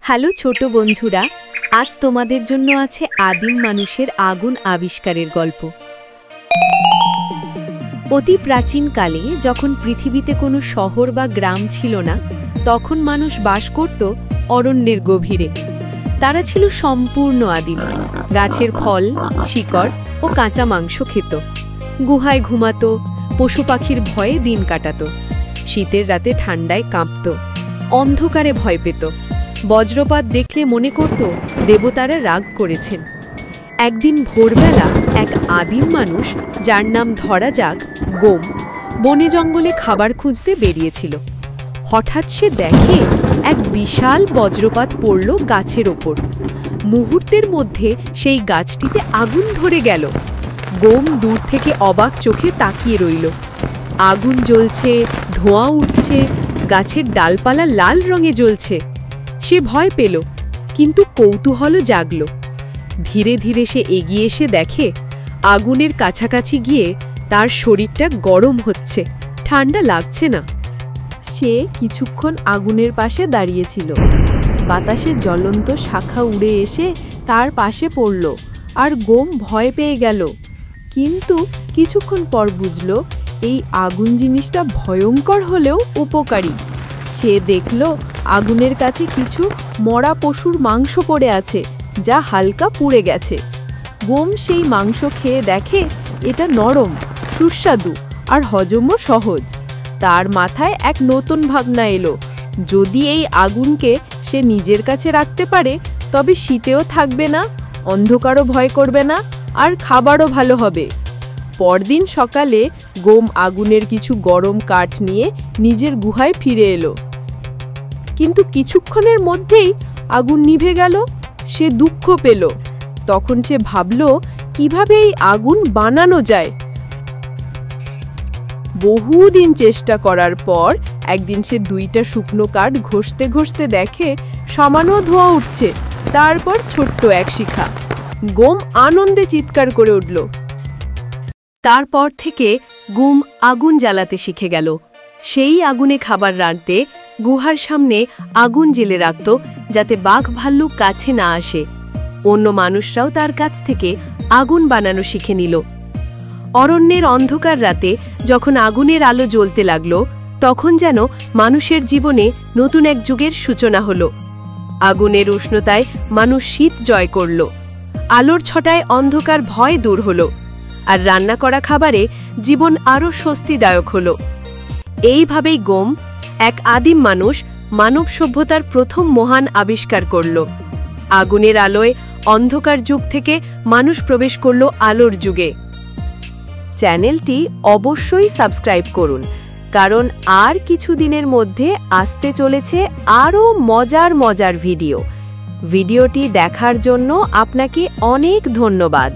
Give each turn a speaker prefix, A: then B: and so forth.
A: Hello ছোট বন্ধুরা, আজ তোমাদের জন্য আছে আদিম মানুষের আগুন আবিষ্কারের গল্প। অতি প্রাচীনকালে যখন পৃথিবীতে কোনো শহর বা গ্রাম ছিল না, তখন মানুষ বাস করত অরণ্যের গভীরে। তারা ছিল সম্পূর্ণ আদিম, গাছের ফল, শিকড় ও কাঁচা মাংস খেত, গুহায় ঘুমাতো, পশু পাখির ভয়ে দিন কাটাত, শীতের রাতে ঠান্ডায় কাঁপত, অন্ধকারে ভয় পেত, বজ্রপাত দেখলে মনে করত দেবতারা রাগ করেছেন। একদিন ভোরবেলা এক আদিম মানুষ, যার নাম ধরা যাক গোম, বনে জঙ্গলে খাবার খুঁজতে বেরিয়েছিল। হঠাৎ সে দেখে এক বিশাল বজ্রপাত পড়ল গাছের ওপর। মুহূর্তের মধ্যে সেই গাছটিতে আগুন ধরে গেল। গোম দূর থেকে অবাক চোখে তাকিয়ে রইল। আগুন জ্বলছে, ধোঁয়া উঠছে, গাছের ডালপালা লাল রঙে জ্বলছে। সে ভয় পেল, কিন্তু কৌতূহলও জাগল। ধীরে ধীরে সে এগিয়ে এসে দেখে আগুনের কাছাকাছি গিয়ে তার শরীরটা গরম হচ্ছে, ঠান্ডা লাগছে না। সে কিছুক্ষণ আগুনের পাশে দাঁড়িয়েছিল। বাতাসে জ্বলন্ত শাখা উড়ে এসে তার পাশে পড়ল, আর গোম ভয় পেয়ে গেল। কিন্তু কিছুক্ষণ পর বুঝল এই আগুন জিনিসটা ভয়ঙ্কর হলেও উপকারী। সে দেখল আগুনের কাছে কিছু মরা পশুর মাংস পড়ে আছে, যা হালকা পুড়ে গেছে। গোম সেই মাংস খেয়ে দেখে এটা নরম, সুস্বাদু আর হজমও সহজ। তার মাথায় এক নতুন ভাবনা এলো, যদি এই আগুনকে সে নিজের কাছে রাখতে পারে, তবে শীতেও থাকবে না, অন্ধকারও ভয় করবে না, আর খাবারও ভালো হবে। পরদিন সকালে গোম আগুনের কিছু গরম কাঠ নিয়ে নিজের গুহায় ফিরে এলো। কিন্তু কিছুক্ষণের মধ্যেই আগুন নিভে গেল। সে দুঃখ পেল। তখন সে ভাবল কিভাবে এই আগুন বানানো যায়। বহুদিন চেষ্টা করার পর একদিন সে দুইটা শুকনো কাঠ ঘষতে ঘষতে দেখে সামান্য ধোঁয়া উঠছে, তারপর ছোট্ট এক শিখা। গোম আনন্দে চিৎকার করে উঠল। তারপর থেকে গোম আগুন জ্বালাতে শিখে গেল। সেই আগুনে খাবার রাঁধতে গুহার সামনে আগুন জ্বেলে রাখত, যাতে বাঘ ভাল্লুক কাছে না আসে। অন্য মানুষরাও তার কাছ থেকে আগুন বানানো শিখে নিল। অরণ্যের অন্ধকার রাতে যখন আগুনের আলো জ্বলতে লাগলো, তখন যেন মানুষের জীবনে নতুন এক যুগের সূচনা হলো। আগুনের উষ্ণতায় মানুষ শীত জয় করল, আলোর ছটায় অন্ধকার ভয় দূর হলো, আর রান্না করা খাবারে জীবন আরও স্বস্তিদায়ক হলো। এইভাবেই গোম, এক আদিম মানুষ, মানব সভ্যতার প্রথম মহান আবিষ্কার করল। আগুনের আলোয় অন্ধকার যুগ থেকে মানুষ প্রবেশ করল আলোর যুগে। চ্যানেলটি অবশ্যই সাবস্ক্রাইব করুন, কারণ আর কিছু দিনের মধ্যে আসতে চলেছে আরও মজার ভিডিও। ভিডিওটি দেখার জন্য আপনাকে অনেক ধন্যবাদ।